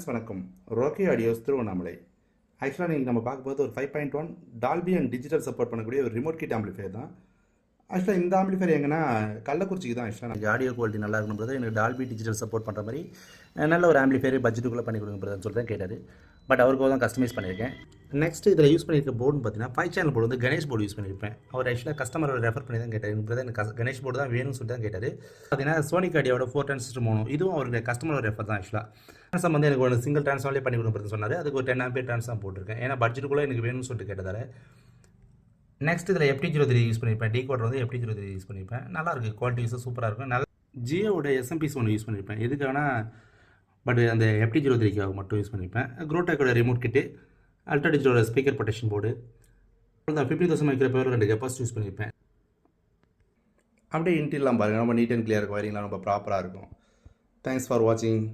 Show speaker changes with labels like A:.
A: வணக்கம். ராக்கி ஆடியோஸ் திருவண்ணாமலை. ஆக்சுவலாக நீங்கள் நம்ம பார்க்கும்போது ஒரு 5.1 டால்பி அண்ட் டிஜிட்டல் சப்போர்ட் பண்ணக்கூடிய ஒரு ரிமோட் கிட் ஆம்பிளிஃபையர் தான். ஆக்சுவலாக இந்த ஆம்பிளிஃபையர் எங்கன்னா கள்ளக்குறிச்சிக்கு தான். ஆக்சுவலாக எனக்கு ஆடியோ குவாலிட்டி நல்லா இருக்கணுன்றது எனக்கு டால்பி டிஜிட்டல் சப்போர்ட் பண்ணுற மாதிரி நல்ல ஒரு ஆம்பிளிஃபையர் பட்ஜெட்டுக்குள்ளே பண்ணி கொடுங்கன்னு சொல்லி தான் கேட்டார். பட் அவருக்கு தான் கஸ்டமைஸ் பண்ணியிருக்கேன். நெக்ஸ்ட் இதில் யூஸ் பண்ணியிருக்க போர்டுன்னு பார்த்தீங்கன்னா 5 சேனல் போர்டு வந்து கணேஷ் போர்டு யூஸ் பண்ணியிருப்பேன். அவர் ஆக்சுவலாக கஸ்டமரோட ரெஃபர் பண்ணி தான் கேட்டார். எனக்கு கணேஷ் போர்டு தான் வேணும்னு சொல்லிட்டு தான் கேட்டார். பார்த்தீங்கன்னா சோனிக் ஆடியோட 4 டிரான்சிஸ்டர் மோனோ, இதுவும் அவருடைய கஸ்டமரோட ரெஃபர் தான். ஆக்சுவலாக ட்ரான்ஸ்ஃபார்ம் வந்து எனக்கு ஒரு சிங்கிள் ட்ரான்ஸ்ஃபார்ம்லேயே பண்ணி கொடுக்குறதுன்னு சொன்னார். அதுக்கு ஒரு 10 ஆம்பியர் ட்ரான்ஸ்ஃபார்ம் போட்டிருக்கேன். ஏன்னா பட்ஜெட்டுக்குள்ளே எனக்கு வேணும்னு சொல்லிட்டு கேட்டதால். நெக்ஸ்ட் இதில் FT03 யூஸ் பண்ணியிருப்பேன். டிகோடர் வந்து FT03 யூஸ் பண்ணியிருப்பேன். நல்லாயிருக்கு, குவாலிட்டி யூஸும் சூப்பராக இருக்கும். நல்லா ஜியோட SMPS ஒன்று யூஸ் பண்ணியிருப்பேன். எதுக்கான பட் அந்த FT03க்காக மட்டும் யூஸ் பண்ணியிருப்பேன். க்ரோடெக்கோட ரிமோட் கிட்டு, அல்ட்ரா டிஜிட்டலோட ஸ்பீக்கர் ப்ரொடெக்ஷன் போர்டு, அந்த 50,000 மைக்ரோ பவர் 2 கெப்பாசிட்டி யூஸ் பண்ணியிருப்பேன். அப்படியே இன்டீரியர்லாம் பாருங்கள், ரொம்ப நீட் அண்ட் கிளியர் இருக்கும். வயரிங்லாம் ரொம்ப ப்ராப்பராக இருக்கும். தேங்க்ஸ் ஃபார் வாட்சிங்.